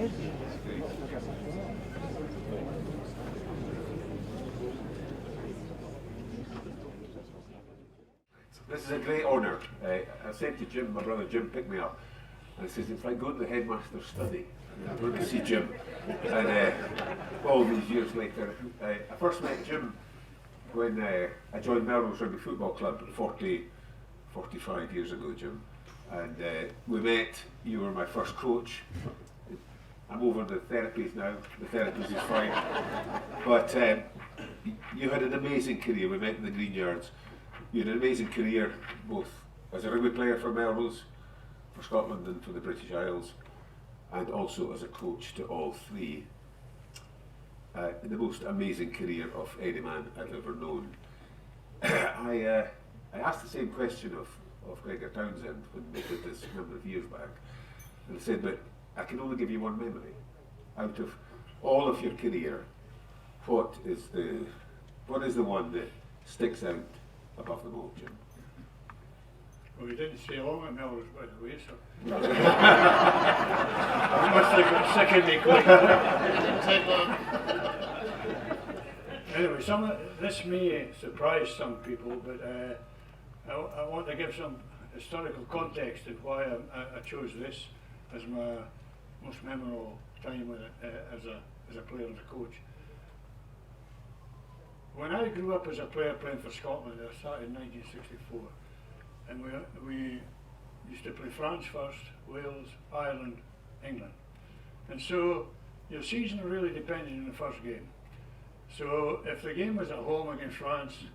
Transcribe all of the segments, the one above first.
This is a great honour. I said to Jim, my brother Jim picked me up, and he says, it's like going to the headmaster's study. I'm going to see Jim. And all these years later, I first met Jim when I joined Melrose Rugby Football Club 45 years ago, Jim. And we met, you were my first coach. I'm over the therapies now, the therapies is fine. But you had an amazing career. We met in the Green Yards. You had an amazing career, both as a rugby player for Melrose, for Scotland and for the British Isles, and also as a coach to all three. The most amazing career of any man I've ever known. I asked the same question of Gregor Townsend when we did this a number of years back, and I said, but I can only give you one memory. Out of all of your career, what is the one that sticks out above them all, Jim? Well, we didn't stay long at Melrose, by the way, so you must have got sick of me quick. Anyway, this may surprise some people, but I want to give some historical context of why I chose this as my most memorable time as a player and a coach. When I grew up as a player playing for Scotland, I started in 1964, and we used to play France first, Wales, Ireland, England. And so your season really depended on the first game. So if the game was at home against France,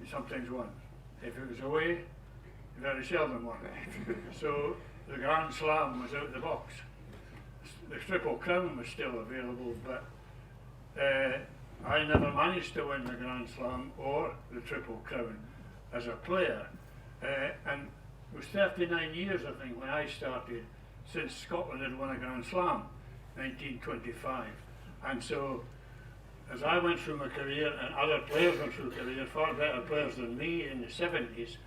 you sometimes won. If it was away, you very seldom won. So the Grand Slam was out of the box. The Triple Crown was still available, but I never managed to win the Grand Slam or the Triple Crown as a player. And it was 39 years, I think, when I started, since Scotland had won a Grand Slam, 1925. And so, as I went through my career, and other players went through career, far better players than me in the 70s,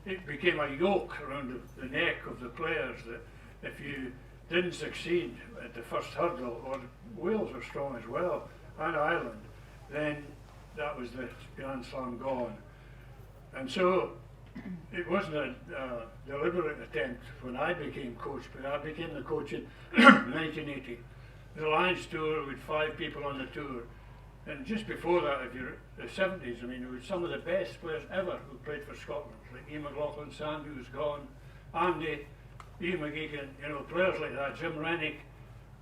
it became a yoke around the neck of the players that if you didn't succeed at the first hurdle, or Wales were strong as well, and Ireland, then that was the Grand Slam gone. And so it wasn't a deliberate attempt when I became coach, but I became the coach in 1980. The Alliance Tour with 5 people on the tour. And just before that, if you're the 70s, I mean, there were some of the best players ever who played for Scotland, like Ian McLaughlin, Sandy, who's gone, Andy, Ian McGeechan, you know, players like that, Jim Rennick.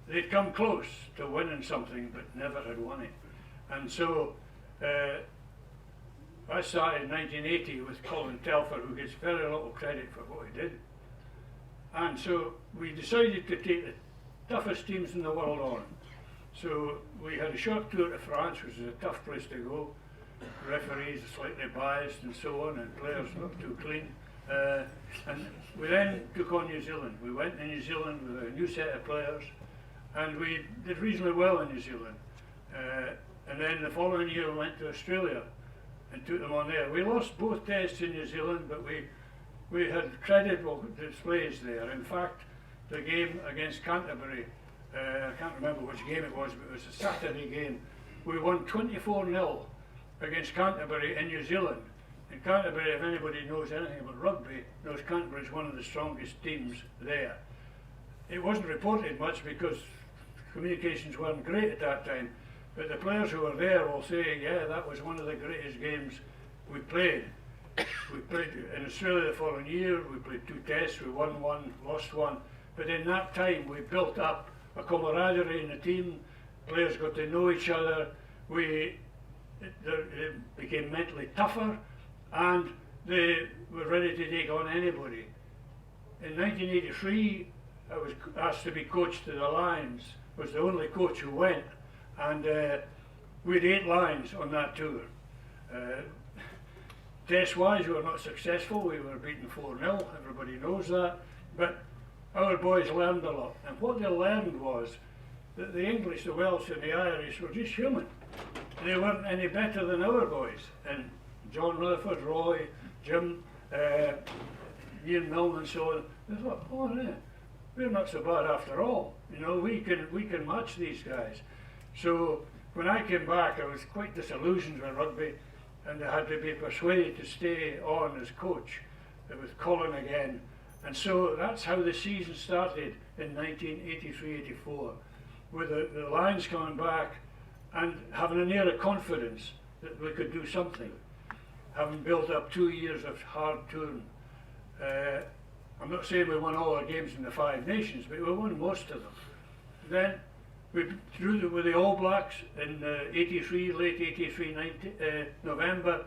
They'd come close to winning something, but never had won it. And so I started in 1980 with Colin Telfer, who gets very little credit for what he did. And so we decided to take the toughest teams in the world on. So we had a short tour to France, which is a tough place to go. Referees are slightly biased and so on, and players not too clean. And we then took on New Zealand. We went to New Zealand with a new set of players, and we did reasonably well in New Zealand. And then the following year we went to Australia and took them on there. We lost both tests in New Zealand, but we had credible displays there. In fact, the game against Canterbury, I can't remember which game it was, but it was a Saturday game. We won 24-0 against Canterbury in New Zealand. And Canterbury, if anybody knows anything about rugby, knows Canterbury is one of the strongest teams there. It wasn't reported much because communications weren't great at that time, but the players who were there will say, yeah, that was one of the greatest games we played. We played in Australia the following year, we played 2 tests, we won 1, lost 1, but in that time we built up a camaraderie in the team, players got to know each other, it became mentally tougher, and they were ready to take on anybody. In 1983, I was asked to be coach to the Lions, was the only coach who went, and we had 8 Lions on that tour. Test-wise, we were not successful, we were beaten 4-0, everybody knows that, but our boys learned a lot, and what they learned was that the English, the Welsh and the Irish were just human. They weren't any better than our boys, and John Rutherford, Roy, Jim, Ian Milne and so on. They thought, oh yeah, we're not so bad after all. You know, we can match these guys. So when I came back, I was quite disillusioned with rugby, and I had to be persuaded to stay on as coach with Colin again. And so that's how the season started in 1983-84, with the Lions coming back and having an air of confidence that we could do something, having built up 2 years of hard touring. I'm not saying we won all our games in the Five Nations, but we won most of them. Then we drew with the All Blacks in 83, late 83, November.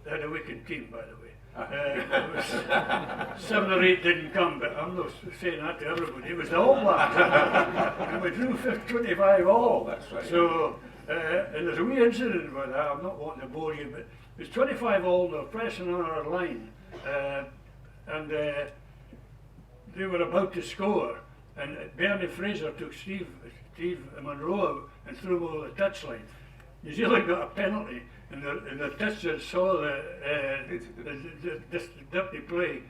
They had a wicked team, by the way. 7 or 8 didn't come, but I'm not saying that to everybody. It was the All Blacks. And we drew 25 all. That's right. So, and there's a wee incident with that. I'm not wanting to bore you, but it was 25 all, they were pressing on our line. And they were about to score, and Bernie Fraser took Steve Monroe and threw him over the touchline. New Zealand got a penalty, and the toucher saw the dirty play,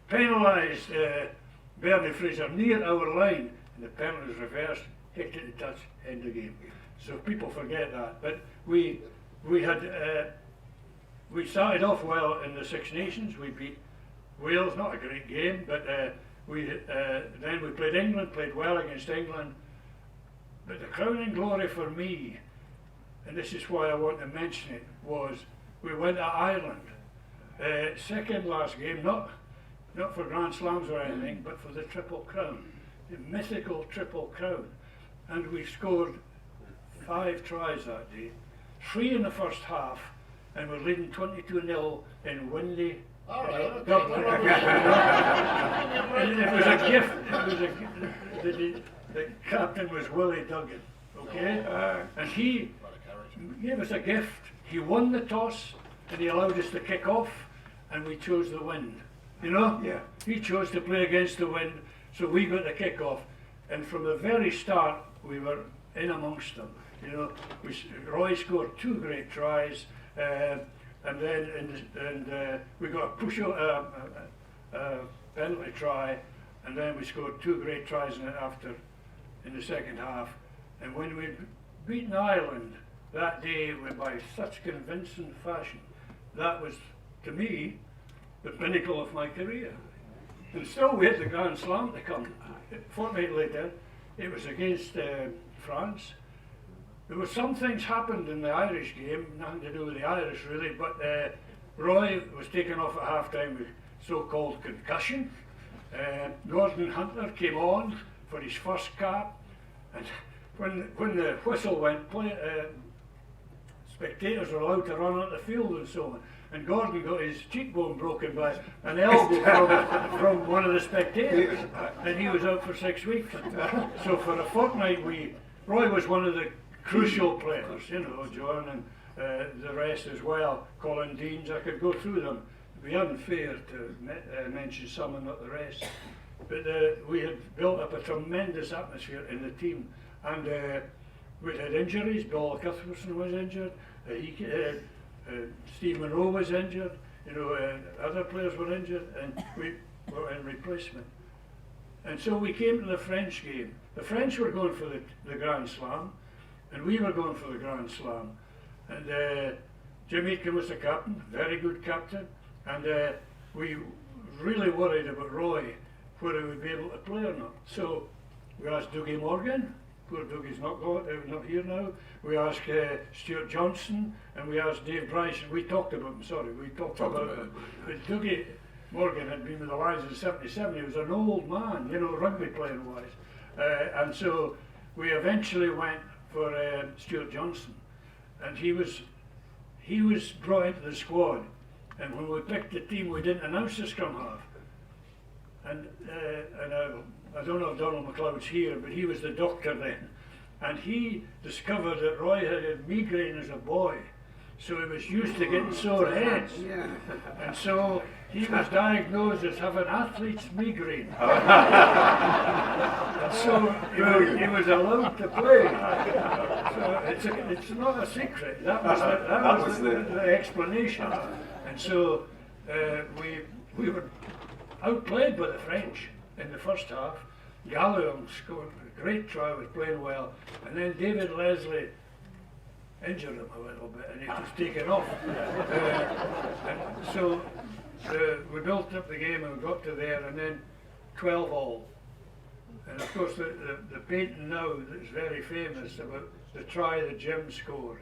penalised Bernie Fraser near our line, and the penalty was reversed, hit it to touch, end of game. So people forget that, but we started off well in the Six Nations. We beat Wales, not a great game, but then we played England, played well against England. But the crowning glory for me, and this is why I want to mention it, was we went to Ireland. Second last game, not for Grand Slams or anything, but for the Triple Crown, the mythical Triple Crown. And we scored 5 tries that day, 3 in the first half, and we're leading 22-0 in Windy. Dublin. And it was a gift. The captain was Willie Duggan, okay? And he gave us a gift. He won the toss, and he allowed us to kick off, and we chose the wind. You know? Yeah. He chose to play against the wind, so we got the kick off. And from the very start, we were in amongst them. You know, Roy scored 2 great tries. And then we got a push penalty try, and then we scored 2 great tries in the second half. And when we'd beaten Ireland that day by such convincing fashion, that was, to me, the pinnacle of my career. And still we had the Grand Slam to come. A fortnight later, it was against France. There were some things happened in the Irish game, nothing to do with the Irish really, but Roy was taken off at half-time with so-called concussion. Gordon Hunter came on for his first cap, and when the whistle went, spectators were allowed to run on the field and so on. And Gordon got his cheekbone broken by an elbow from one of the spectators, and he was out for 6 weeks. So for a fortnight, Roy was one of the crucial players, you know, John and the rest as well, Colin Deans. I could go through them. It'd be unfair to mention some and not the rest. But we had built up a tremendous atmosphere in the team, and we had injuries. Bill Cuthbertson was injured. Steve Monroe was injured. You know, other players were injured, and we were in replacement. And so we came to the French game. The French were going for the Grand Slam, and we were going for the Grand Slam. And Jim Aitken was the captain, very good captain, and we really worried about Roy, whether he would be able to play or not. So we asked Dougie Morgan. Poor Dougie's not here now. We asked Stuart Johnson, and we asked Dave Bryce, and we talked about him, about him. But Dougie Morgan had been with the Lions in '77. He was an old man, you know, rugby playing wise. And so we eventually went for Stuart Johnson, and he was brought into the squad. And when we picked the team, we didn't announce the scrum half. And I don't know if Donald McLeod's here, but he was the doctor then. And he discovered that Roy had a migraine as a boy, so he was used to getting sore heads. Yeah. And so he was diagnosed as having athlete's migraine. And so he was allowed to play. So it's not a secret. That was the explanation. And so we were outplayed by the French in the first half, Gallagher scored a great try, was playing well, and then David Leslie injured him a little bit and he was taken off. And so we built up the game and we got to there, and then 12 all. And of course the painting now that's very famous about the try that Jim scored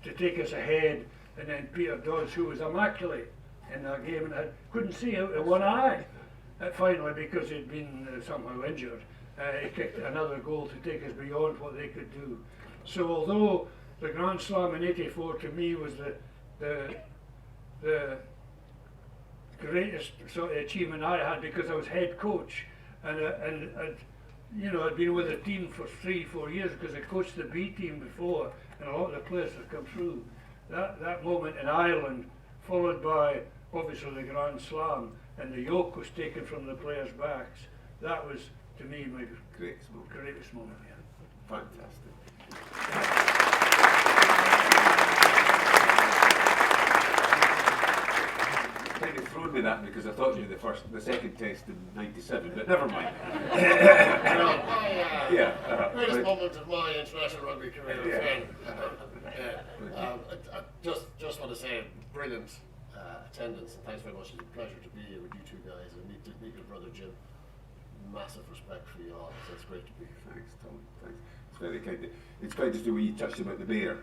to take us ahead, and then Peter Dodds, who was immaculate in that game and couldn't see out of one eye, finally because he'd been somehow injured, he kicked another goal to take us beyond what they could do. So although the Grand Slam in '84 to me was the greatest sort of achievement I had, because I was head coach, and I'd been with the team for 3-4 years because I coached the B team before, and a lot of the players had come through. That moment in Ireland, followed by obviously the Grand Slam, and the yoke was taken from the players' backs. That was, to me, my greatest moment. Yeah. Fantastic. Kind of thrown me that because I thought you were the second test in '97, but never mind. Greatest moment of my international rugby career. I just want to say, brilliant attendance, and thanks very much. It's a pleasure to be here with you two guys and meet your brother Jim. Massive respect for you all. So it's great to be here. Thanks, Tom. Thanks. It's very kind. It's quite just the way you touched about the bear.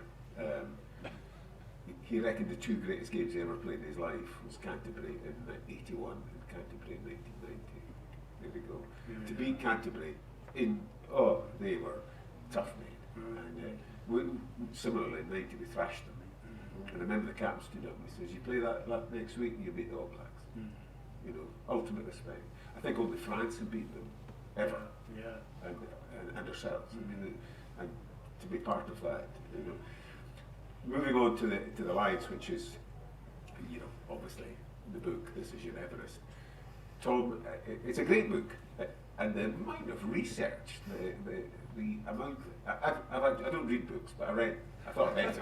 He reckoned the two greatest games he ever played in his life was Canterbury in '81 and Canterbury in 1990. There we go. To beat Canterbury they were tough men. And similarly in '90 we thrashed them. And I remember the captain stood up and he says, "You play that next week, you beat the All Blacks." Ultimate respect. I think only France had beat them ever. Yeah. And ourselves. And to be part of that, Moving on to the Lions, which is, obviously the book. This Is Your Everest. Tom, it's a great book, and the amount of research, the amount. I don't read books, but I thought I read it.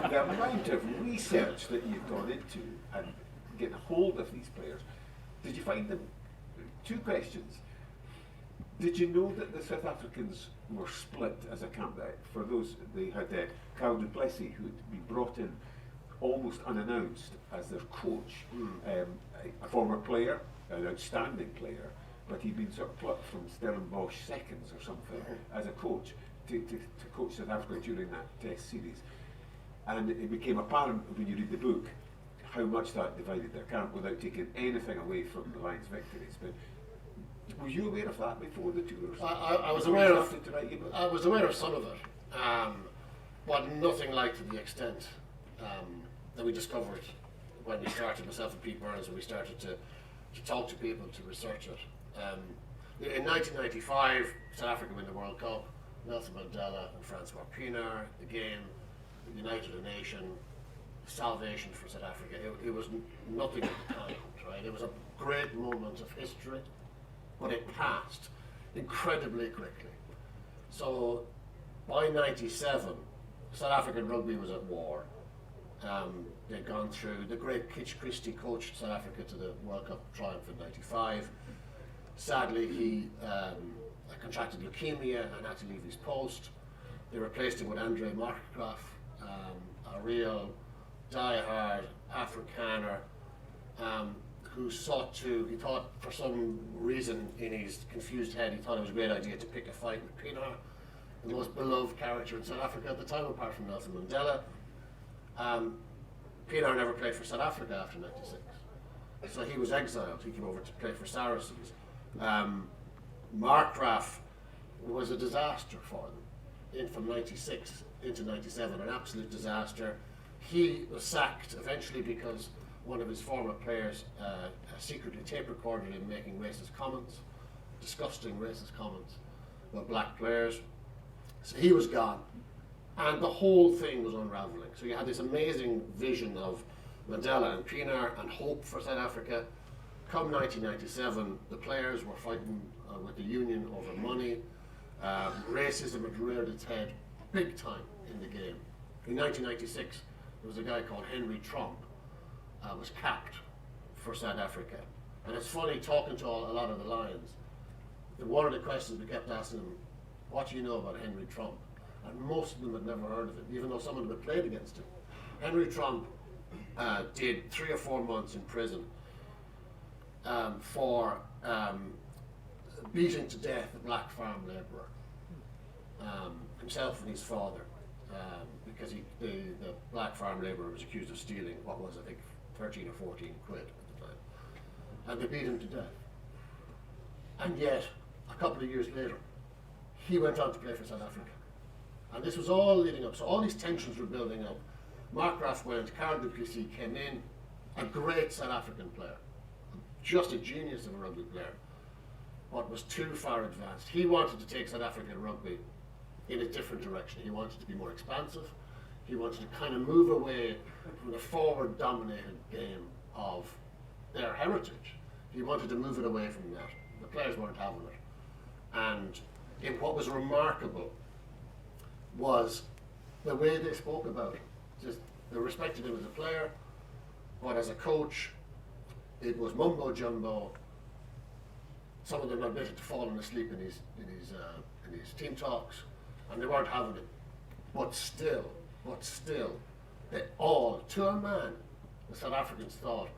But the amount of research that you've gone into and getting hold of these players, did you find them? Two questions. Did you know that the South Africans were split as a camp? For those, they had Calder who had been brought in almost unannounced as their coach, a former player, an outstanding player, but he'd been sort of plucked from Stellenbosch seconds or something as a coach to coach South Africa during that test series. And it became apparent when you read the book how much that divided their camp without taking anything away from the Lions' victories. But were you aware of that before the tours? I was aware of some of it, but nothing like to the extent that we discovered when we started, myself and Pete Burns, when we started to talk to people, to research it. In 1995, South Africa win the World Cup. Nelson Mandela and Francois Pienaar, the game, united a nation, salvation for South Africa. It was nothing at the time, right? It was a great moment of history, but it passed incredibly quickly. So by '97, South African rugby was at war. They'd gone through, the great Kitch Christie coached South Africa to the World Cup triumph in '95. Sadly, he contracted leukemia and had to leave his post. They replaced him with Andre Markgraf, a real die-hard Afrikaner, who he thought for some reason in his confused head, he thought it was a great idea to pick a fight with Pienaar, the most beloved character in South Africa at the time, apart from Nelson Mandela. Pienaar never played for South Africa after '96, so he was exiled. He came over to play for Saracens. Markgraf was a disaster for them, from '96 into '97, an absolute disaster. He was sacked eventually because one of his former players secretly tape recorded him making racist comments, disgusting racist comments about black players. So he was gone, and the whole thing was unraveling. So you had this amazing vision of Mandela and Pienaar and hope for South Africa. Come 1997, the players were fighting with the union over money. Racism had reared its head big time in the game. In 1996, there was a guy called Henry Trump, was capped for South Africa. And it's funny talking to a lot of the Lions. One of the questions we kept asking them, what do you know about Henry Trump? And most of them had never heard of him, even though some of them had played against him. Henry Trump did 3 or 4 months in prison for beating to death a black farm labourer, himself and his father, because the black farm labourer was accused of stealing what was, I think, 13 or 14 quid at the time. And they beat him to death. And yet, a couple of years later, he went on to play for South Africa. And this was all leading up. So all these tensions were building up. Mark Graf went, Carl Duplessis came in, a great South African player, just a genius of a rugby player, but was too far advanced. He wanted to take South African rugby in a different direction. He wanted to be more expansive. He wanted to kind of move away from the forward-dominated game of their heritage. He wanted to move it away from that. The players weren't having it. And what was remarkable was the way they spoke about it. Just, they respected him as a player, but as a coach, it was mumbo jumbo. Some of them admitted to falling asleep in his team talks, and they weren't having it. But still, they all, to a man, the South Africans thought,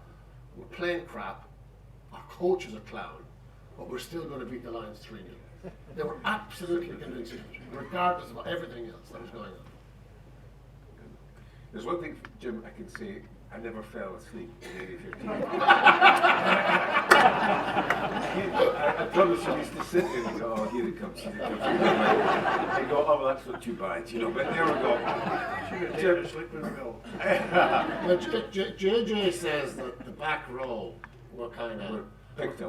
we're playing crap, our coach is a clown, but we're still going to beat the Lions 3-0. They were absolutely convinced of it, regardless of everything else that was going on. There's one thing, Jim, I can say, I never fell asleep in any of your teams. I promise you, used to sit there and go, oh, here it comes, here it comes. I go, oh, well, that's not too bad, you know, but there we go. Should have taken a sleeping pill. But JJ says that the back row were kind of picked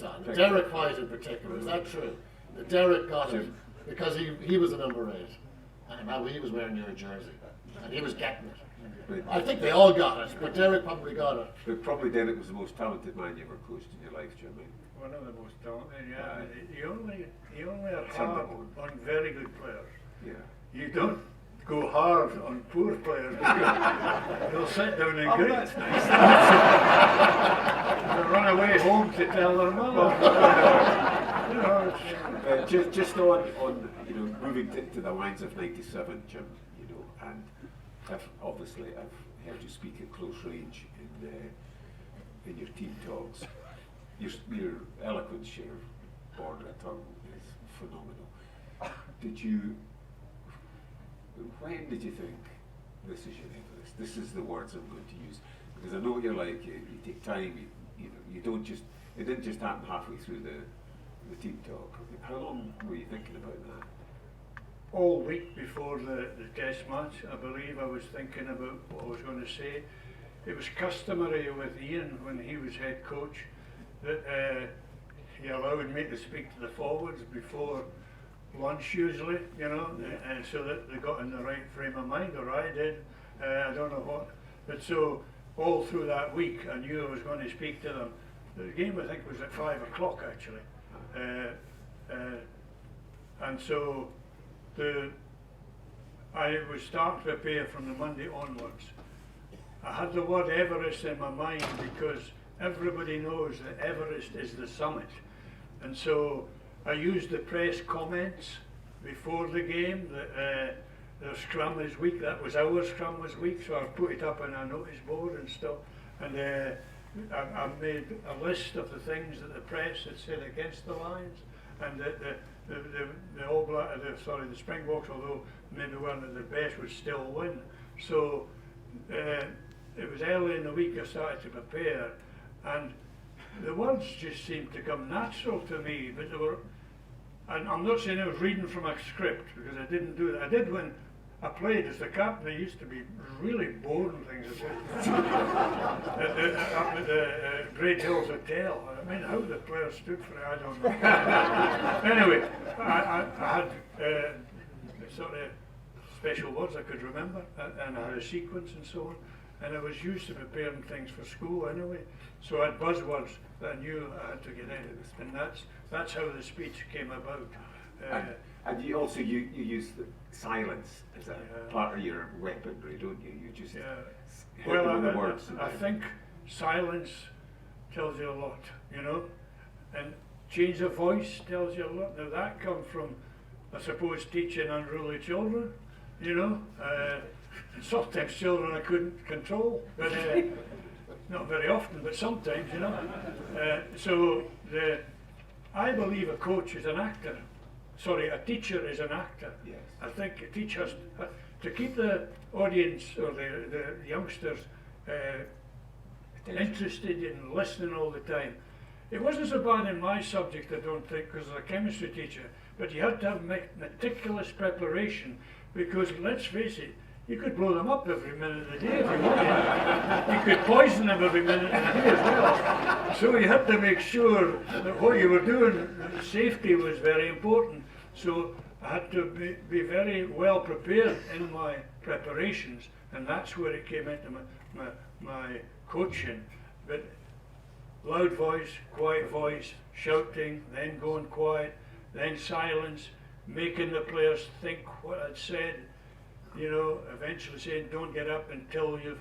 on. Derek White in particular, is that true? That Derek got it because he was a number 8, and he was wearing your jersey, and he was getting it. I think they all got it, but Derek probably got it. But probably Derek was the most talented man you ever coached in your life, Jim. One of the most talented, yeah. You only are hard on very good players. Yeah. You don't go hard on poor players because they'll sit down and grit. That's nice. They'll run away home to tell their mother. Just on you know, moving to the lines of '97, Jim, you know, and obviously I've heard you speak at close range in your team talks. Your eloquence, your border tongue is phenomenal. When did you think this is your Everest? This is the words I'm going to use, because I know what you're like. You take time. You don't just. It didn't just happen halfway through the team talk. How long were you thinking about that? All week before the test match, I believe I was thinking about what I was going to say. It was customary with Ian when he was head coach that he allowed me to speak to the forwards before lunch usually, you know, and so that they got in the right frame of mind, or I did. I don't know what. But so all through that week I knew I was going to speak to them. The game, I think, was at 5 o'clock actually. And so I would start to prepare from the Monday onwards. I had the word Everest in my mind because everybody knows that Everest is the summit. And so I used the press comments before the game that the scrum is weak. That was our scrum was weak, so I put it up on a notice board and stuff. And I made a list of the things that the press had said against the Lions, and that the All Black, the Springboks, although maybe weren't at their best, would still win. So it was early in the week I started to prepare, and the words just seemed to come natural to me. But they were, and I'm not saying I was reading from a script, because I didn't do that. I did when I played as the captain. There used to be really boring things up at the Great Hills Hotel. I mean, how the players stood for it, I don't know. Anyway, I had sort of special words I could remember, and I had a sequence and so on. And I was used to preparing things for school anyway, so I had buzzwords that I knew I had to get in, and that's how the speech came about. And you also you use the silence as a part of your weaponry, don't you? You just well, the words. I think silence tells you a lot, you know, and change of voice tells you a lot. Now that comes from, I suppose, teaching unruly children, you know. Sometimes children I couldn't control, but not very often, but sometimes, you know. I believe a coach is an actor. Sorry, a teacher is an actor. Yes. I think a teacher has to keep the audience or the youngsters interested in listening all the time. It wasn't so bad in my subject, I don't think, because I was a chemistry teacher, but you had to have meticulous preparation, because let's face it, you could blow them up every minute of the day if you wanted. You could poison them every minute of the day as well. So you had to make sure that what you were doing, safety was very important. So I had to be very well prepared in my preparations, and that's where it came into my coaching. But loud voice, quiet voice, shouting, then going quiet, then silence, making the players think what I'd said, you know, eventually saying don't get up until you've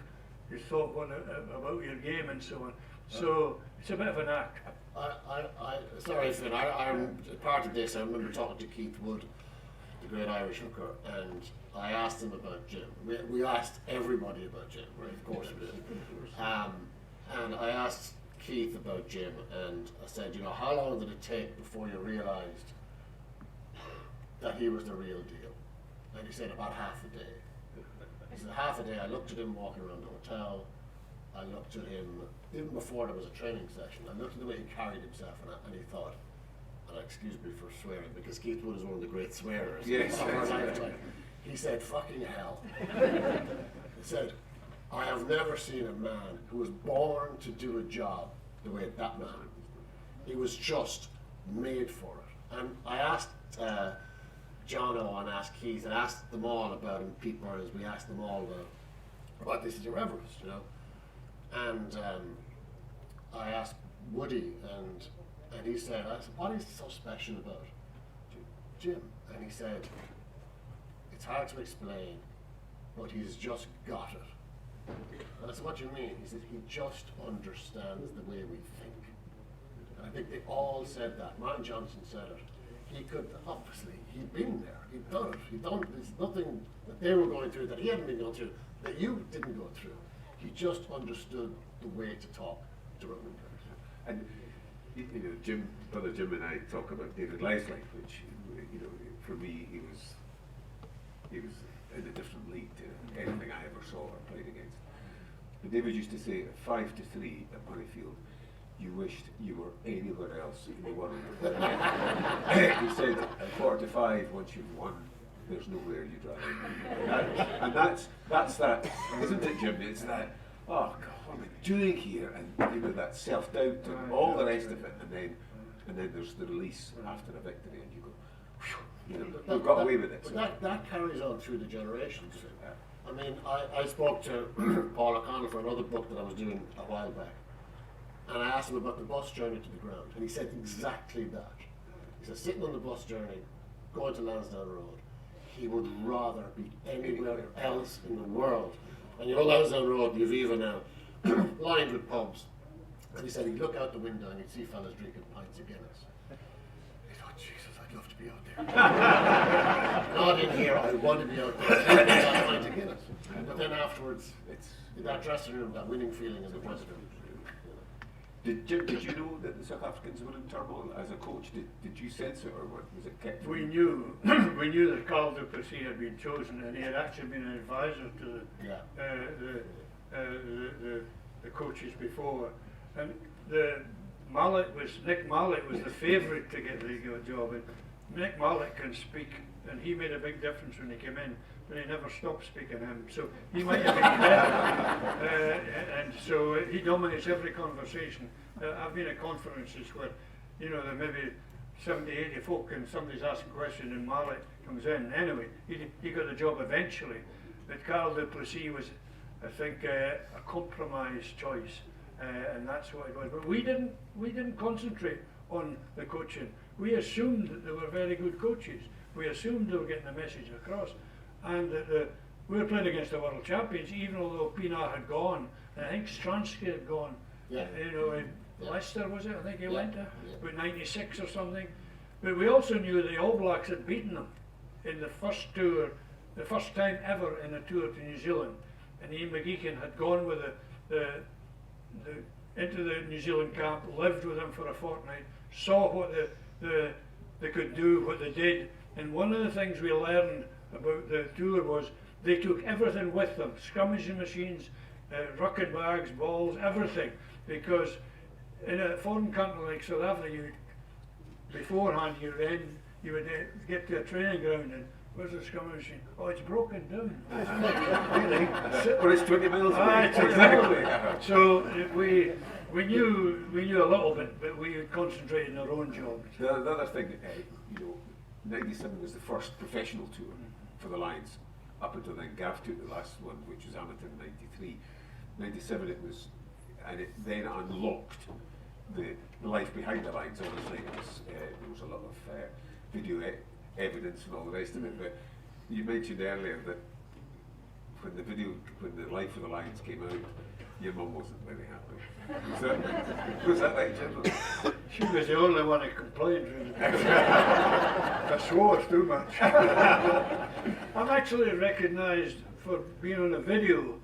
thought about your game and so on. So it's a bit of an act. Sorry, Finn, I'm part of this. I remember talking to Keith Wood, the great Irish hooker, and I asked him about Jim. We asked everybody about Jim, right? Of course we did. And I asked Keith about Jim, and I said, you know, how long did it take before you realised that he was the real deal? And he said about half a day. He said half a day. I looked at him walking around the hotel. I looked at him even before there was a training session. I looked at the way he carried himself, and he thought, and excuse me for swearing, because Keith Wood is one of the great swearers of our lifetime. He said, "Fucking hell." He said, "I have never seen a man who was born to do a job the way that man. He was just made for it." And I asked Jono and asked Keith and asked them all about him, Pete Burns, we asked them all about This Is Your Everest, you know. And I asked Woody, and he said, I said, what is so special about Jim? And he said, it's hard to explain, but he's just got it. And I said, what do you mean? He said, he just understands the way we think. And I think they all said that. Martin Johnson said it. He could, obviously, he'd been there, he'd done it, there's nothing that they were going through that he hadn't been going through, that you didn't go through. He just understood the way to talk to rugby players. And, you know, Brother Jim and I talk about David Leslie, which, you know, for me, he was in a different league to anything I ever saw or played against. But David used to say, 5-3 at Murrayfield, you wished you were anywhere else in the world. He said, at 4-5, once you've won, there's nowhere you'd rather. And that's that, isn't it, Jim? It's that, oh God, what am I doing here? And you know, that self-doubt and all the rest of it, and then there's the release after a victory, and you go, whew, you know, we've got away with it. But that carries on through the generations. I mean, I spoke to Paul O'Connell for another book that I was doing a while back. And I asked him about the bus journey to the ground, and he said exactly that. He said, sitting on the bus journey, going to Lansdowne Road, he would rather be anywhere else in the world. And you know Lansdowne Road, the Aviva now, lined with pubs. And he said he'd look out the window and he'd see fellas drinking pints of Guinness. He thought, Jesus, I'd love to be out there. Not in here, I want to be out there. That pint of Guinness. But then afterwards, it's that dressing room, that winning feeling in the dressing room. Did you know that the South Africans were in turmoil as a coach? Did you sense it, or was it kept? We knew that Calder had been chosen, and he had actually been an advisor to the coaches before. And Nick Mallett was the favourite to get the job. And Nick Mallett can speak, and he made a big difference when he came in. But he never stopped speaking to him, so he might have been better. And so he dominates every conversation. I've been at conferences where, you know, there may be 70, 80 folk and somebody's asking a question and Mallett comes in. Anyway, he got the job eventually. But Carl du Plessis was, I think, a compromise choice, and that's what it was. But we didn't concentrate on the coaching. We assumed that they were very good coaches. We assumed they were getting the message across. And we were playing against the world champions, even although Pienaar had gone, and I think Stransky had gone. Yeah. You know, Leicester, was it? I think he Yeah. went to, Yeah. with 96 or something. But we also knew the All Blacks had beaten them in the first tour, the first time ever in a tour to New Zealand. And Ian McGeechan had gone with into the New Zealand camp, lived with them for a fortnight, saw what they could do, what they did. And one of the things we learned about the tour was they took everything with them, scrummaging machines, rucking bags, balls, everything. Because in a foreign country like South Africa, beforehand you would get to a training ground and where's the scrummage machine? Oh, it's broken down. Really? Well, it's 20 miles away. Exactly. So we knew a little bit, but we concentrated on our own jobs. The other thing, you know, 97 was the first professional tour for the Lions. Up until then, Gav took the last one, which was amateur in 93. 97 it was, and it then unlocked the life behind the lines. Obviously, there was a lot of video evidence and all the rest of it. But you mentioned earlier that when the Life of the Lions came out, your mum wasn't very happy. Was that right, Jim? She was the only one who complained, really. I swore too much. I'm actually recognised for being on a video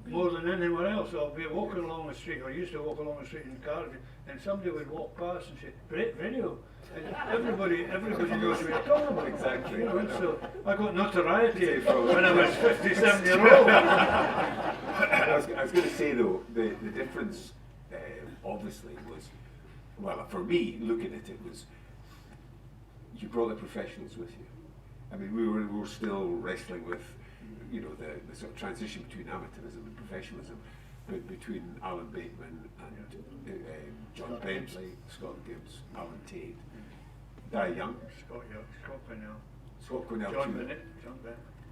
more than anyone else. I'll be walking along the street, or used to walk along the street in Cardiff, and somebody would walk past and say, "Great video." And everybody knows what you're talking about. Exactly. You know, so I got notoriety when I was 57 years old. I was going to say though, the difference obviously was, well, for me, looking at it, was you brought the professionals with you. I mean, we were still wrestling with, you know, the sort of transition between amateurism and professionalism, between Alan Bateman and John Bentley, Scott Gibbs, Alan Tate, Di Young, Scott Quinnell, Scott Quinnell, John Bennett.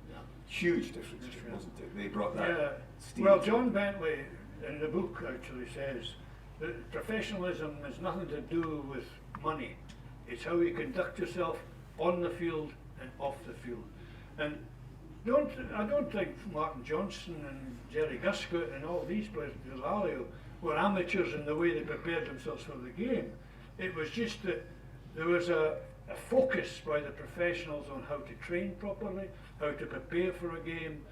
Yeah. Huge difference, wasn't it? They brought that. Yeah. Steve. Well, John Bentley in the book actually says that professionalism has nothing to do with money. It's how you conduct yourself on the field and off the field. And I don't think Martin Johnson and Jerry Guscott and all these players, Delalio, were amateurs in the way they prepared themselves for the game. It was just that there was a focus by the professionals on how to train properly, how to prepare for a game.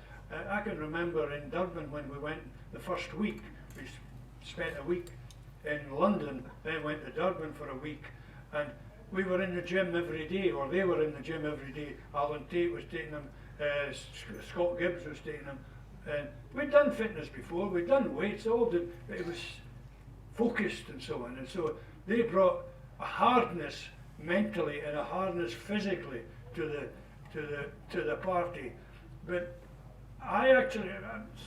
I can remember in Durban when we went the first week, we spent a week in London, then went to Durban for a week, and we were in the gym every day, or they were in the gym every day. Alan Tate was taking them, Scott Gibbs was taking them. And we'd done fitness before, we'd done weights, all did, but it was focused and so on. And so they brought a hardness mentally and a hardness physically to the party. But I actually,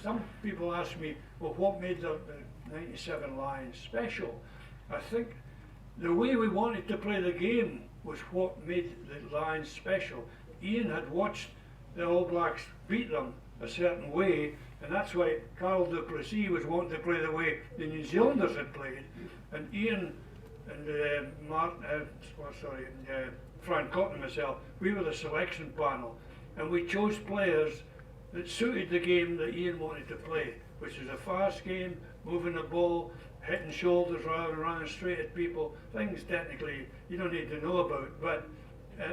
some people ask me, well, what made the 97 Lions special? I think the way we wanted to play the game was what made the Lions special. Ian had watched the All Blacks beat them a certain way, and that's why Carl du Plessis was wanting to play the way the New Zealanders had played. And Ian and Frank Cotton and myself, we were the selection panel, and we chose players that suited the game that Ian wanted to play, which is a fast game, moving the ball, hitting shoulders rather than running straight at people, things technically you don't need to know about, but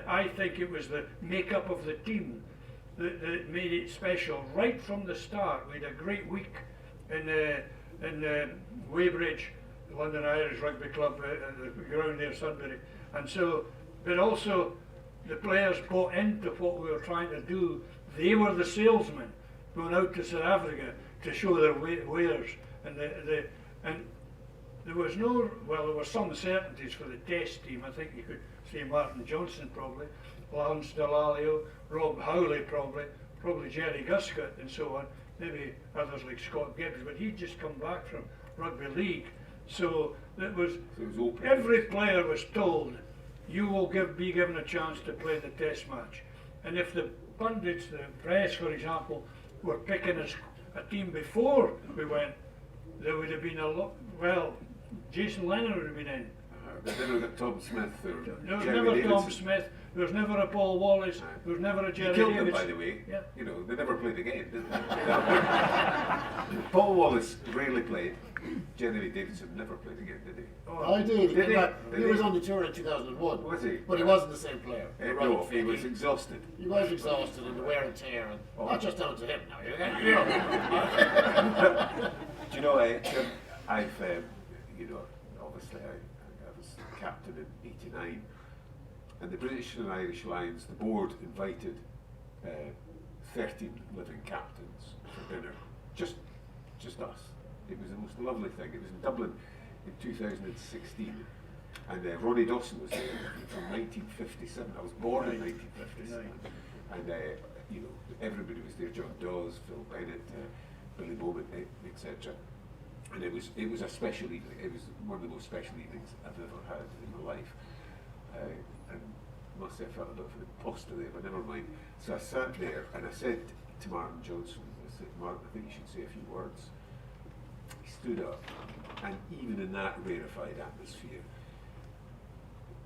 I think it was the makeup of the team that made it special. Right from the start, we had a great week in Weybridge, the London Irish Rugby Club, the ground near Sudbury, and so, but also the players bought into what we were trying to do. They were the salesmen going out to South Africa to show their wares, and there was no, well, there were some certainties for the test team. I think you could say Martin Johnson probably, Lance Delalio, Rob Howley probably Jerry Guscott and so on, maybe others like Scott Gibbs, but he'd just come back from rugby league. So it was open. Every player was told, you will be given a chance to play the test match. And if the pundits, the press for example, were picking a team before we went, there would have been a lot, well, Jason Leonard would have been in. They never got Tom Smith or there was Jeremy never Davidson. Tom Smith, there was never a Paul Wallace, there was never a Jerry Killed them, Davidson. by the way. Yeah. You know, they never played again, did they? Paul Wallace rarely played. Jeremy Davidson never played again, did he? Oh, I did. Did he? He was on the tour in 2001. Was he? But he wasn't the same player. You're right, No, he Finlay. was exhausted. He was exhausted and the wear and tear, and not just down to him now. You know. Do you know, Jim, I've, you know, obviously I was captain in '89, and the British and Irish Lions, the board invited 13 living captains for dinner, just us. It was the most lovely thing. It was in Dublin in 2016, and Ronnie Dawson was there from 1957. I was born in 1957, and you know, everybody was there. John Dawes, Phil Bennett, Billy Bowman, etc. And it was a special evening. It was one of the most special evenings I've ever had in my life. And I must say I felt a bit of an imposter there, but never mind. So I sat there and I said to Martin Johnson, I said, Martin, I think you should say a few words. He stood up, and even in that rarefied atmosphere,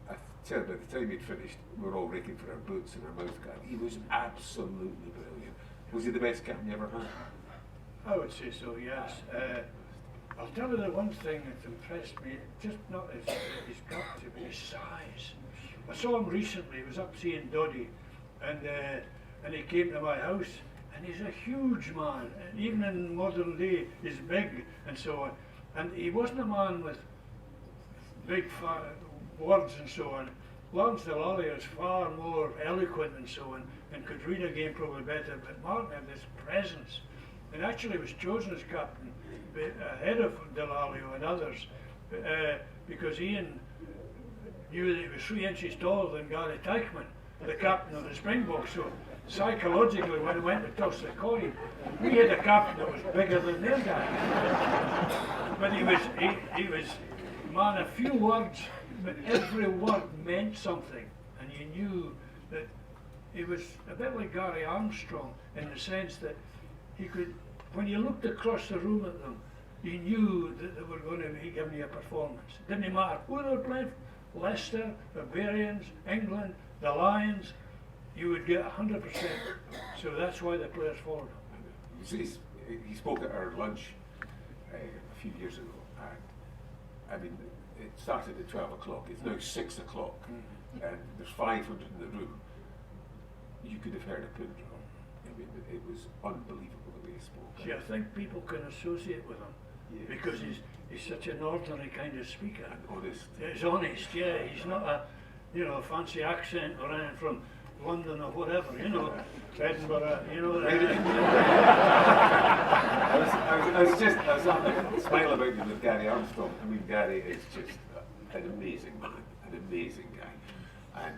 I tell you, by the time he'd finished, we were all raking for our boots and our mouth guard. He was absolutely brilliant. Was he the best captain you ever had? I would say so, yes. I'll tell you the one thing that impressed me, just not his captain, but his size. I saw him recently. He was up seeing Doddy, and he came to my house, and he's a huge man. And even in modern day, he's big and so on. And he wasn't a man with big words and so on. Lawrence Delaley is far more eloquent and so on, and could read a game probably better. But Martin had this presence, and actually was chosen as captain ahead of Delaley and others, because Ian knew that he was 3 inches taller than Gary Teichmann, the captain of the Springboks. So psychologically, when he went to toss the coin, we had a captain that was bigger than their guy. But he was man, a few words, but every word meant something, and you knew that he was a bit like Gary Armstrong in the sense that he could, when you looked across the room at them, you knew that they were going to be giving you a performance. Didn't matter who they were playing, Leicester, Barbarians, England, the Lions, you would get 100%. So that's why the players followed him. He spoke at our lunch a few years ago, and I mean, it started at 12 o'clock, it's now 6 o'clock, and there's 500 in the room. You could have heard a pin drop. I mean, it was unbelievable the way he spoke. See, I think people can associate with him, because he's such an ordinary kind of speaker. And honest. He's honest, yeah. He's not a fancy accent or anything from London or whatever, Edinburgh, I was having a smile about you with Gary Armstrong. I mean, Gary is just an amazing man, an amazing guy. And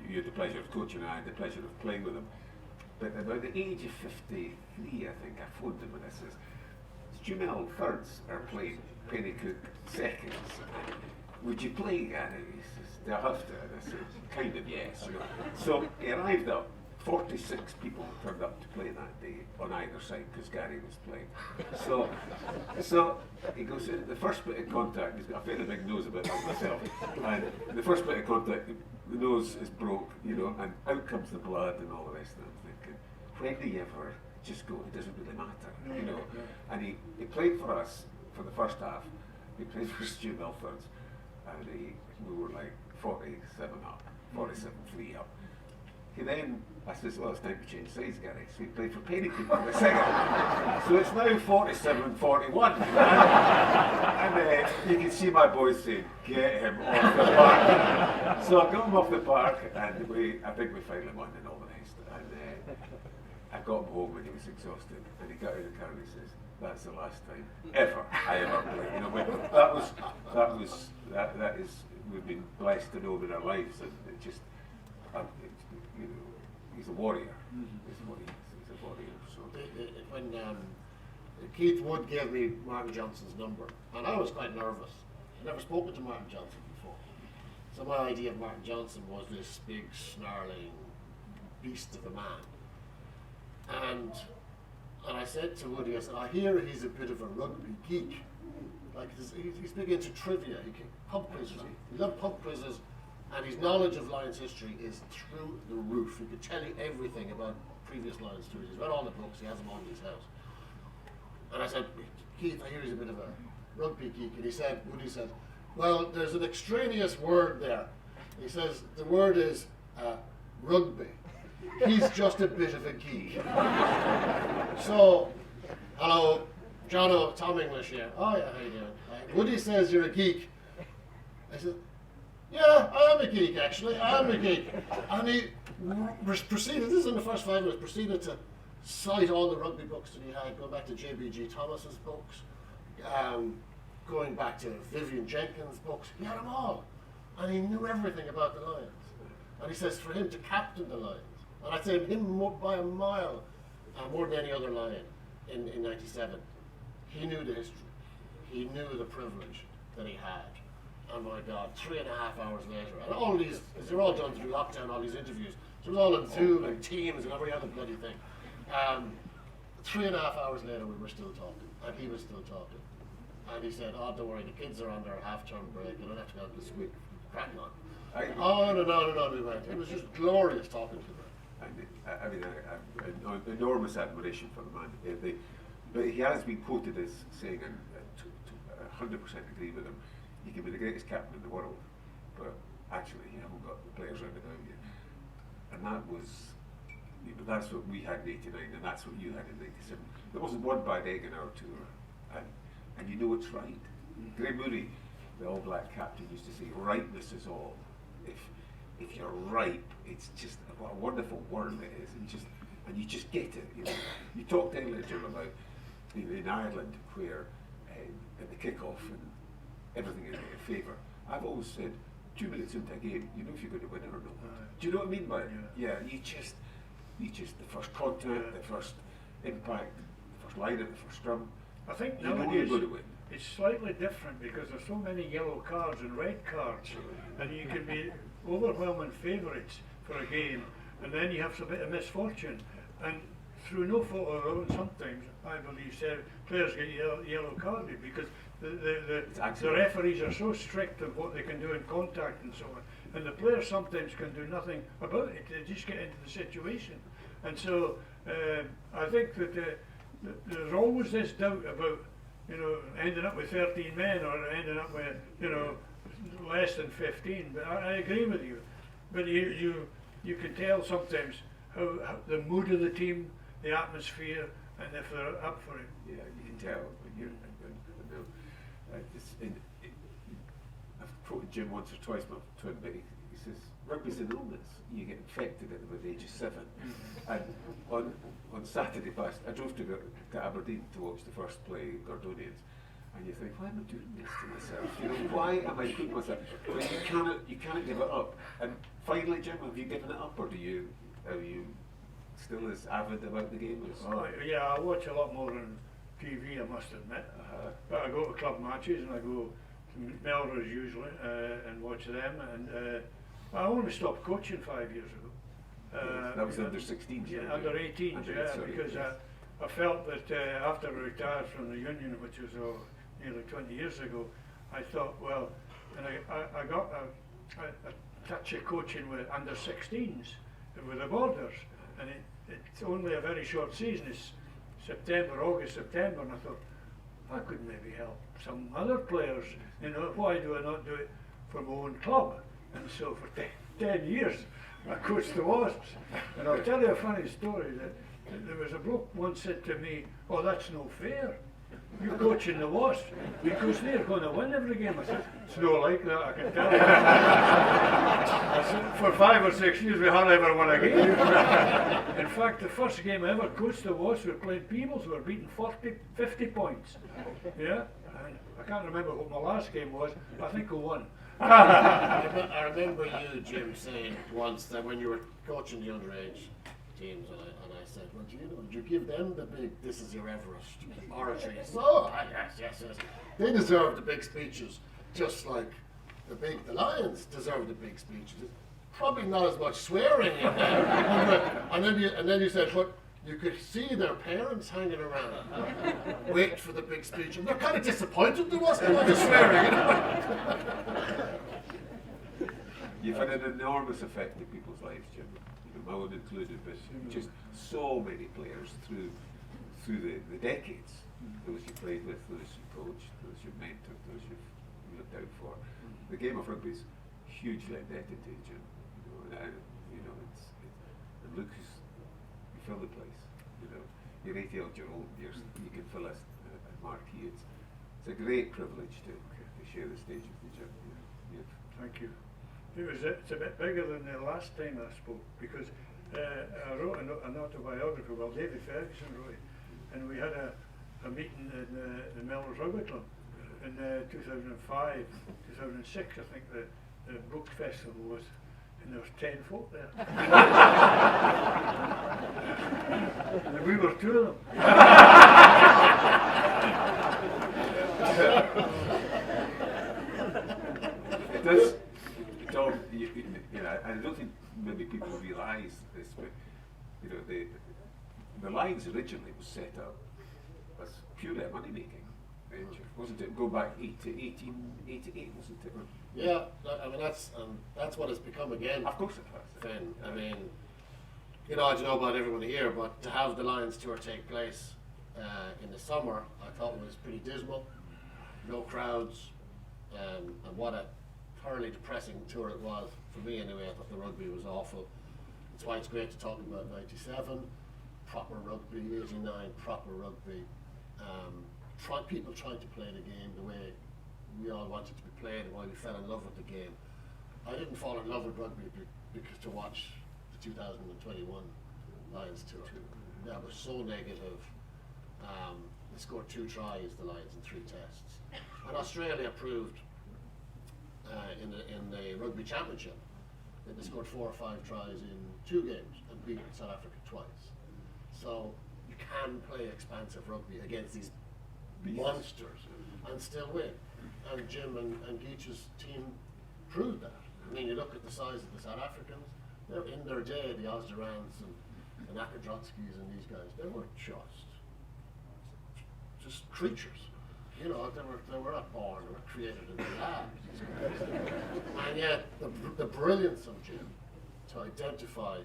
you had the pleasure of coaching and I had the pleasure of playing with him. But about the age of 53, I think, I phoned him and I says, Jumel thirds are playing, Pennycook seconds. Would you play, Gary? He says, do I have to? And I said, kind of, yes. So he arrived up. 46 people turned up to play that day on either side because Gary was playing. So he goes, the first bit of contact, he's got a fairly big nose about myself, and the first bit of contact, the nose is broke, and out comes the blood and all the rest of it. I'm thinking, when do you ever just go, it doesn't really matter, And he played for us for the first half, he played for Stu Milford's, and we were like 47 up, 47-3 up. He then, I says, well, it's time to change sides, Gary. So he played for Pennycook for the second. So it's now 47-41. And you can see my boys saying, get him off the park. So I got him off the park, and I think we finally won and all the rest. And I got him home when he was exhausted, and he got out of the car and he says, that's the last time ever I ever played. That is, we've been blessed to know in our lives, and it just, he's a warrior. He's a warrior. So when Keith Wood gave me Martin Johnson's number, and I was quite nervous. I'd never spoken to Martin Johnson before. So my idea of Martin Johnson was this big, snarling beast of a man. And I said to Woody, I said, I hear he's a bit of a rugby geek. Like he's big into trivia. He can pub quizzes. He loves pub quizzes. And his knowledge of Lions history is through the roof. He could tell you everything about previous Lions stories. He's read all the books, he has them all in his house. And I said, Keith, I hear he's a bit of a rugby geek, and Woody said, well, there's an extraneous word there. He says, the word is rugby. He's just a bit of a geek. So, hello, Jono, Tom English here. Oh yeah, how you doing? Woody says you're a geek. I said, yeah, I am a geek actually, I am a geek. And he proceeded, this is in the first 5 minutes, proceeded to cite all the rugby books that he had, going back to J.B.G. Thomas's books, going back to Vivian Jenkins' books. He had them all. And he knew everything about the Lions. And he says for him to captain the Lions, and I'd say him more, by a mile, more than any other Lion in 97, he knew the history. He knew the privilege that he had. And my God, 3.5 hours later, and all these, because they're all done through lockdown, all these interviews, so it was all on Zoom and Teams and every other bloody thing. 3.5 hours later, we were still talking, and he was still talking. And he said, oh, don't worry, the kids are on their half-term break, they don't have to go out this week, cracking on. On and on and on we went. It was just glorious talking to him. I mean, I have enormous admiration for the man. But he has been quoted as saying, and to 100% agree with him, you can be the greatest captain in the world, but actually you haven't got the players around it you. And that was, that's what we had in 89, and that's what you had in 97. There wasn't one bad egg in our tour, and you know it's right. Graham Mooney, the All Black captain, used to say, rightness is all. If you're ripe, it's just what a wonderful word it is, and you just get it. You talked earlier, Jim, about in Ireland where at the kick-off and everything is in favour. I've always said 2 minutes into a game, you know if you're going to win it or not. Do you know what I mean by it? Yeah, you just the first contact, the first impact, the first line-up, the first scrum. I think you know nowadays you're going to win. It's slightly different because there's so many yellow cards and red cards, and you can be overwhelming favourites for a game, and then you have a bit of misfortune, and through no fault of their own, sometimes I believe players get yellow carded because the referees are so strict of what they can do in contact and so on, and the players sometimes can do nothing about it. They just get into the situation, and so I think that there's always this doubt about ending up with 13 men or ending up with less than 15. But I agree with you. But you can tell sometimes how the mood of the team, the atmosphere, and if they're up for it. Yeah, you can tell. I've quoted Jim once or twice, but he says rugby's an illness. You get infected at about the age of 7. And on Saturday past, I drove to Aberdeen to watch the first play, Gordonians, and you think, why am I doing this to myself? Why am I putting myself? But you cannot give it up. And finally, Jim, have you given it up, or are you still as avid about the game as? Oh, yeah, I watch a lot more on TV, I must admit. But I go to club matches and I go to Melrose usually and watch them. And I only stopped coaching 5 years ago. That was under 16s. Yeah, under 18s, because I felt that after I retired from the union, which was nearly 20 years ago, I thought, well, and I got a touch of coaching with under 16s with the Borders, and it's only a very short season. It's August, September, and I thought, I could maybe help some other players. Why do I not do it for my own club? And so for 10 years, I coached the Wasps. And I'll tell you a funny story that there was a bloke once said to me, oh, that's no fair. You're coaching the Wasps because they're going to win every game. I said, it's not like that, I can tell you. I said, for 5 or 6 years we hardly ever won a game. In fact, the first game I ever coached the Wasps, we were playing Peebles, we were beating 50 points. Yeah, and I can't remember what my last game was. I think we won. I remember you, Jim, saying once that when you were coaching the underage teams, and I said, well, do you give them the big "This is your Everest" oratory? So, yes. They deserve the big speeches, just like the Lions deserve the big speeches. Probably not as much swearing in there. and then you said, but you could see their parents hanging around, waiting for the big speech, and they're kind of disappointed there wasn't much swearing. You've had an enormous effect in people's lives, Jim. My own included, but just so many players through the decades. those you played with, those you coached, those you mentored, those you've looked out for. The game of rugby is hugely indebted to Jim. And look you fill the place. You're 80-odd-year-old, you can fill a marquee. It's a great privilege to share the stage with you, Jim. Thank you. It's a bit bigger than the last time I spoke, because I wrote an autobiography, well, David Ferguson wrote it, and we had a meeting in the Melrose Rugby Club in 2005, 2006, I think the book festival was, and there was 10 folk there. And we were 2 of them. It does, Tom, I don't think maybe people realise this, but the Lions originally was set up as purely a money-making venture, wasn't it? Go back 1888, wasn't it? Yeah, I mean that's what it's become again. Of course it has. Then I mean, I don't know about everyone here, but to have the Lions tour take place in the summer, I thought was pretty dismal. No crowds, and what a thoroughly depressing tour it was for me anyway. I thought the rugby was awful. That's why it's great to talk about '97, proper rugby, '89, proper rugby. People trying to play the game the way we all wanted to be played, and why we fell in love with the game. I didn't fall in love with rugby because to watch the 2021 Lions tour. That was so negative. They scored 2 tries, the Lions, in 3 tests. And Australia proved in the rugby championship that they scored 4 or 5 tries in 2 games and beat South Africa twice. So you can play expansive rugby against these monsters and still win. And Jim and Geach's team proved that. I mean, you look at the size of the South Africans, they're in their day, the Ozderans and the Nakadrotskis and these guys, they were just creatures. They were not born, they were created in the lab. And yet, the brilliance of Jim to identify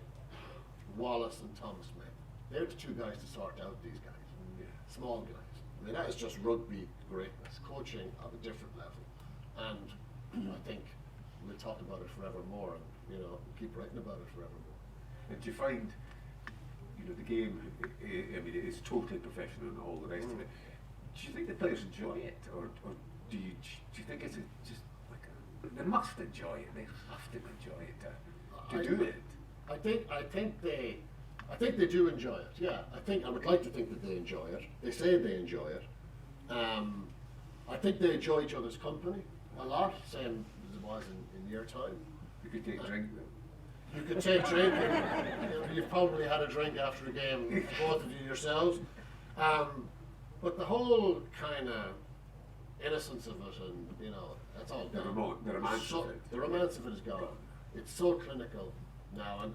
Wallace and Thomas May, they're the 2 guys to sort out these guys, small guys. I mean, that is just rugby greatness, coaching at a different level. And I think we'll talk about it forevermore, and keep writing about it forevermore. And do you find, the game, I mean, it is totally professional and all the rest of it. Do you think the players enjoy it, or do you think it's just like they must enjoy it? They have to enjoy it to do it. I think they do enjoy it. Yeah, I would like to think that they enjoy it. They say they enjoy it. I think they enjoy each other's company a lot, same as it was in your time. You could take a drink. You could take drink. You've probably had a drink after a game, both of you yourselves. But the whole kind of innocence of it, and that's all gone. The romance of it. The romance of it is gone. It's so clinical now, and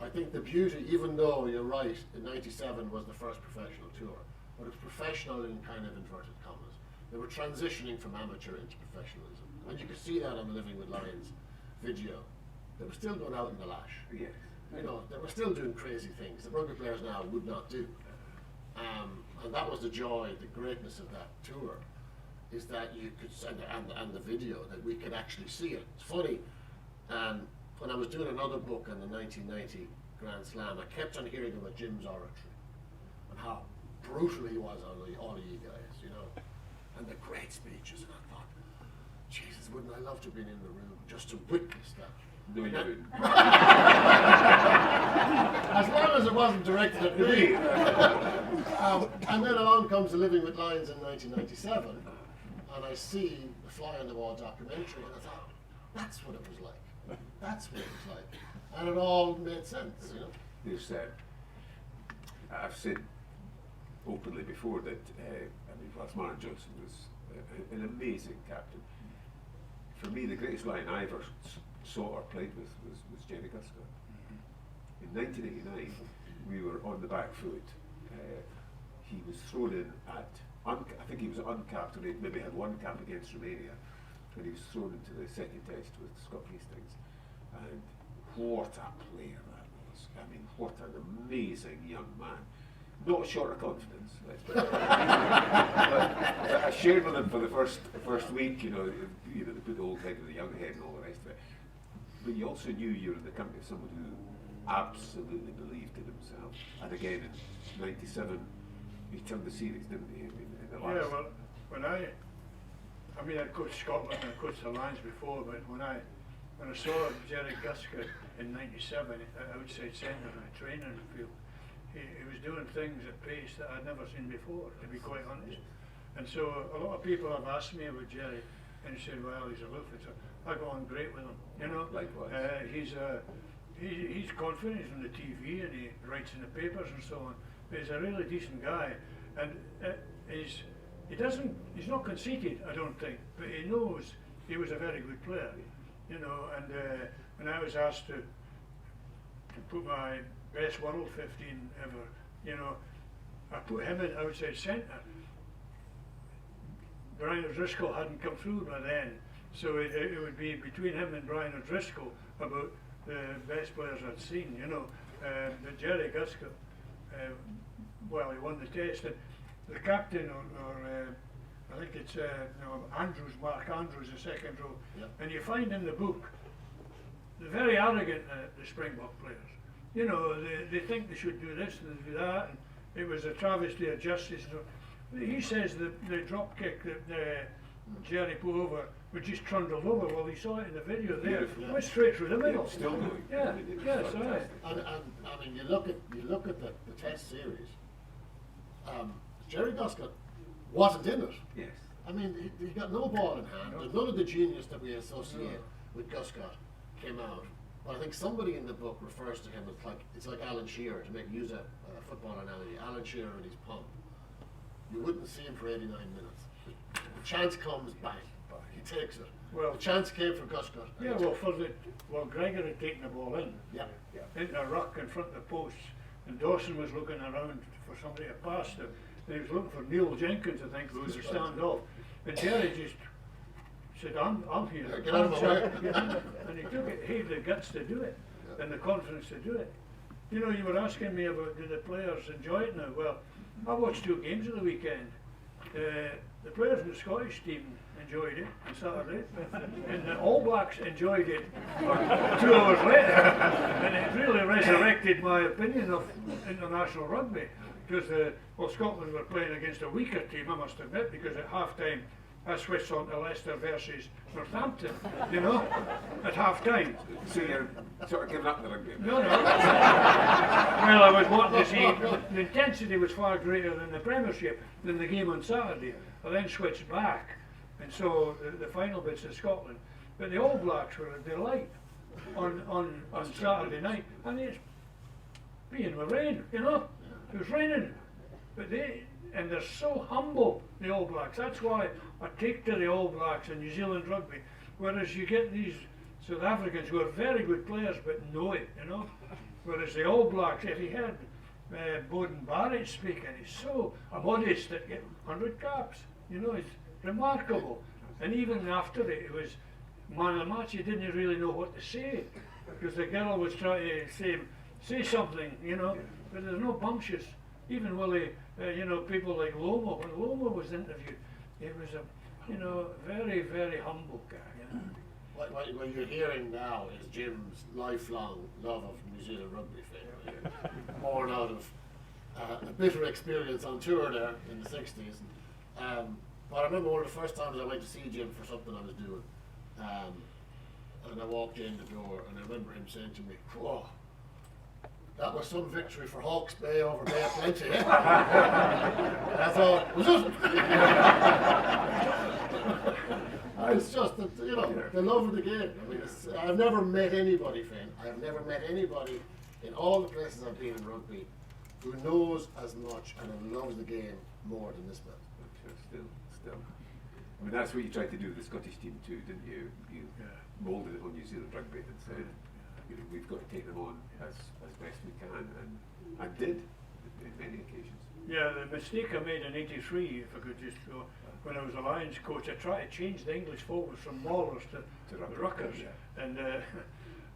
I think the beauty, even though you're right, in '97 was the first professional tour, but it was professional in kind of inverted commas. They were transitioning from amateur into professionalism, and you could see that on the Living with Lions video. They were still going out in the lash. Yes. They were still doing crazy things that rugby players now would not do. And that was the joy, the greatness of that tour, is that you could send and the video that we could actually see it. It's funny, when I was doing another book on the 1990 Grand Slam, I kept on hearing about Jim's oratory and how brutal he was on all of you guys, and the great speeches. And I thought, Jesus, wouldn't I love to have been in the room just to witness that? No, you wouldn't. As long as it wasn't directed at me. And then along comes the Living with Lions in 1997, and I see the Fly on the Wall documentary, and I thought, that's what it was like. That's what it was like. And it all made sense, There's, I've said openly before that Martin Johnson was an amazing captain. For me, the greatest Lion I ever saw or played with was Jerry Guscott. In 1989, we were on the back foot. He was thrown in at, I think he was uncapped, or he maybe had 1 cap against Romania, and he was thrown into the second test with Scott Hastings. And what a player that was. I mean, what an amazing young man. not short of confidence. But I shared with him for the first week, they put the whole thing with the young head and all the rest of it. But you also knew you were in the company of someone who absolutely believed in himself. And again, in '97, he turned the series, didn't he? In the last. Yeah, well, when I coached Scotland and I coached the Lions before, but when I saw Jerry Guscott in '97 outside centre in a training field, he was doing things at pace that I'd never seen before, to be quite honest. And so a lot of people have asked me about Jerry, and he said, well, he's aloof. I got on great with him, Likewise. He's confident, he's on the TV and he writes in the papers and so on. But he's a really decent guy, and he's not conceited, I don't think, but he knows he was a very good player, And when I was asked to put my best world 15 ever, I put him in outside centre. Brian O'Driscoll hadn't come through by then, so it would be between him and Brian O'Driscoll about the best players I'd seen, But Jerry Guscott, he won the test. And the captain, or I think it's Mark Andrews, the second row. Yep. And you find in the book, they're very arrogant, the Springbok players. They think they should do this and do that, and it was a travesty of justice. He says the drop kick that Jerry put over was just trundled over. Well, he saw it in the video there. Yeah. It went straight through the middle. Still doing. Yeah, sorry. And I mean, you look at the Test series. Jerry Guscott wasn't in it. Yes. I mean, he got no ball in hand. And none of the genius that we associate with Guscott came out. But I think somebody in the book refers to him as it's like Alan Shearer, to use a football analogy. Alan Shearer and his pump. You wouldn't see him for 89 minutes. The chance comes, bang, he takes it. Well, the chance came for Guscott. Yeah, Gregor had taken the ball in. Yeah. Into a ruck in front of the posts, and Dawson was looking around for somebody to pass him. And he was looking for Neil Jenkins, I think, who was a stand-off. And Jerry just said, I'm here. Get out of my way. And he took it. He had the guts to do it, and the confidence to do it. You were asking me about, do the players enjoy it now? Well, I watched 2 games of the weekend. The players in the Scottish team enjoyed it on Saturday, and the All Blacks enjoyed it 2 hours later, and it really resurrected my opinion of international rugby, because Scotland were playing against a weaker team, I must admit, because at half-time I switched on to Leicester versus Northampton, at half-time. So you're sort of giving up the rugby? No. Well, I was wanting to see, the intensity was far greater than the Premiership, than the game on Saturday. I then switched back, and so the final bits of Scotland. But the All Blacks were a delight on Saturday night, and it's being with rain, It was raining. But they're so humble, the All Blacks. That's why I take to the All Blacks and New Zealand rugby. Whereas you get these South Africans who are very good players but know it, Whereas the All Blacks, if you heard Bowden Barrett speaking, he's so modest that get 100 caps. It's remarkable. And even after it was man of the match, he didn't really know what to say, because the girl was trying to say something, but there's no bumptious. Even Willie, people like Lomo, when Lomo was interviewed, he was a very, very humble guy. What you're hearing now is Jim's lifelong love of New Zealand rugby, born out of a bitter experience on tour there in the 60s. But I remember one of the first times I went to see Jim for something I was doing, and I walked in the door, and I remember him saying to me, "Whoa, that was some victory for Hawke's Bay over Bay of Plenty." And I thought, was it? It's just that, the love of the game. I mean, I've never met anybody, Finn. I've never met anybody in all the places I've been in rugby who knows as much and loves the game more than this man. Still. I mean, that's what you tried to do with the Scottish team too, didn't you? You moulded it on New Zealand rugby and said, we've got to take them on as best we can, and did in many occasions. Yeah, the mistake I made in '83, if I could just go, when I was a Lions coach, I tried to change the English forwards from maulers to ruckers, and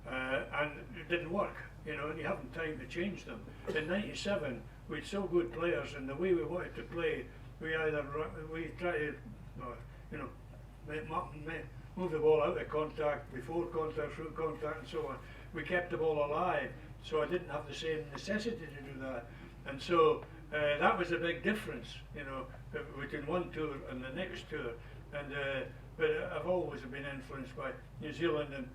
and it didn't work, you know, and you haven't time to change them. In '97, we had so good players, and the way we wanted to play, we try to, you know, move the ball out of contact, before contact, through contact, and so on. We kept the ball alive, so I didn't have the same necessity to do that. And so that was a big difference, you know, between one tour and the next tour. And but I've always been influenced by New Zealand, and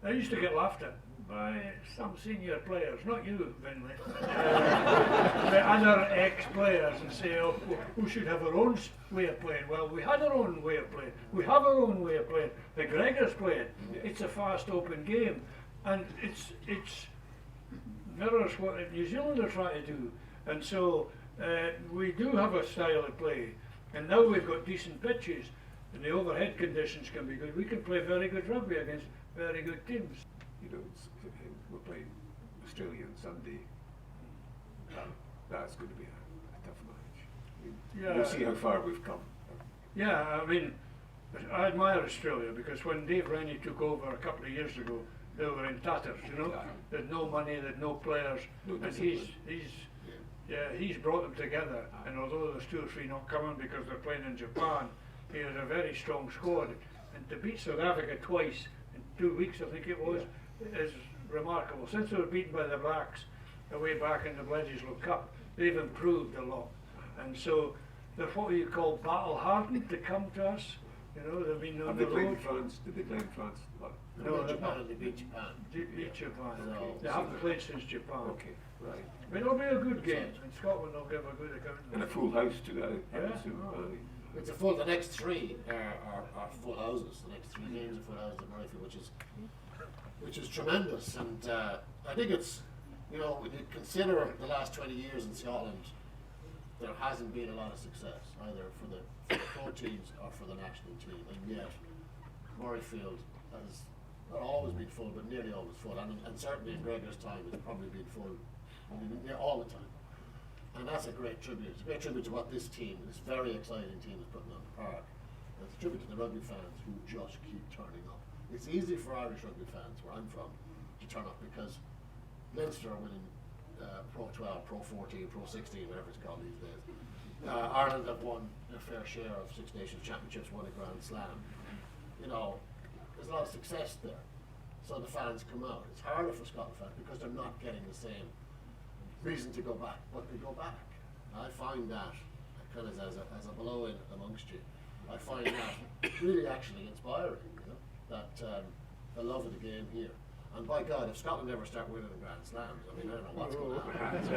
I used to get laughed at by some senior players, not you, Finlay, but other ex-players, and say, oh, we should have our own way of playing. Well, we had our own way of playing. We have our own way of playing. The Gregor's playing. It's a fast, open game, and it's mirrors what New Zealand are trying to do. And so we do have a style of play, and now we've got decent pitches, and the overhead conditions can be good. We can play very good rugby against very good teams. You know, we're playing Australia on Sunday. That's going to be a tough match. I mean, Yeah. We'll see how far we've come. Yeah, I mean, I admire Australia, because when Dave Rennie took over a couple of years ago, they were in tatters, you know. They had no money, they had no players, No and discipline. he's brought them together. And although there's 2 or 3 not coming because they're playing in Japan, he has a very strong squad. And to beat South Africa twice in 2 weeks, I think it was, is remarkable. Since they were beaten by the Blacks way back in the Bledisloe Cup, they've improved a lot. And so they're what you call battle hardened to come to us. You know, they've been on Have the they played in road. France? Did they play in France? No, They they've not. beat Japan. Beat Japan. No. They haven't played since Japan. Okay, right. But it'll be a good game, and Scotland will give a good account. And a full house too, I Yeah. assume. It's a full. The next 3 are full houses. The next 3 games are full houses at Murrayfield, which is tremendous. And I think it's, you know, when you consider the last 20 years in Scotland, there hasn't been a lot of success either for the pro teams or for the national team, and yet Murrayfield has not always been full, but nearly always full, and certainly in Gregor's time it's probably been full, I mean, all the time. And that's a great tribute. It's a great tribute to what this team, this very exciting team, is putting on the park. And it's a tribute to the rugby fans who just keep turning up. It's easy for Irish rugby fans, where I'm from, to turn up because Leinster are winning Pro 12, Pro 14, Pro 16, whatever it's called these days. Ireland have won their fair share of Six Nations Championships, won a Grand Slam. You know, there's a lot of success there. So the fans come out. It's harder for Scotland fans because they're not getting the same reason to go back, but they go back. I find that kind of as a blow in amongst you. I find that really actually inspiring, you know, that the love of the game here. And by God, if Scotland ever start winning the Grand Slams, I mean, I don't know what's going to happen. It's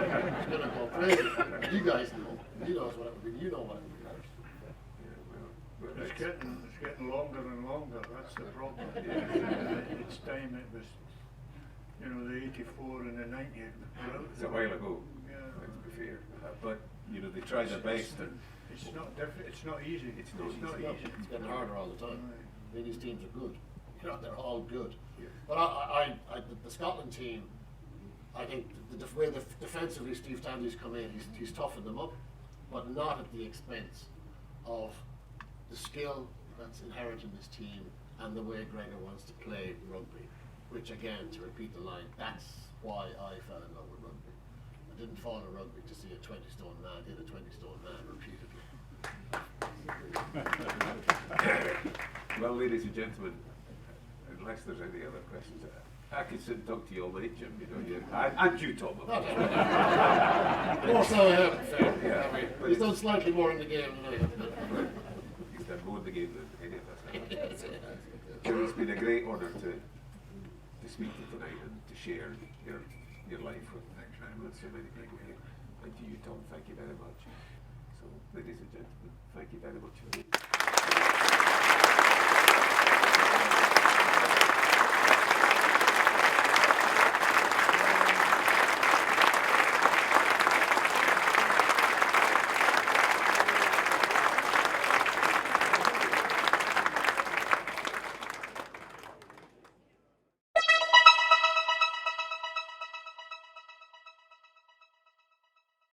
going to go crazy. You guys know. You know what it would be. You know what it would be like. It's getting longer and longer. That's the problem. It's time it was, you know, the 84 and the 90. It's a while ago, Yeah. let's be fair. But, you know, they try their best. And It's not It's not easy. It's not easy. It's getting harder all the time. These teams are good. You know, they're all good. Yeah. But the Scotland team, I think the way defensively Steve Tandy's come in, he's toughened them up, but not at the expense of the skill that's inherent in this team and the way Gregor wants to play rugby. Which again, to repeat the line, that's why I fell in love with rugby. I didn't fall in rugby to see a 20-stone man hit a 20-stone man repeatedly. Well, ladies and gentlemen, unless there's any other questions, I could sit and talk to you all night, Jim. You know, and you, Tom. Also, Yeah, I mean, but he's it's- done slightly more in the game than I have. He's done more in the game than any of us have. Jim, it's been a great honour to speak to you tonight and to share your life with so many people here. And to you, Tom, thank you very much. So, ladies and gentlemen, thank you very much.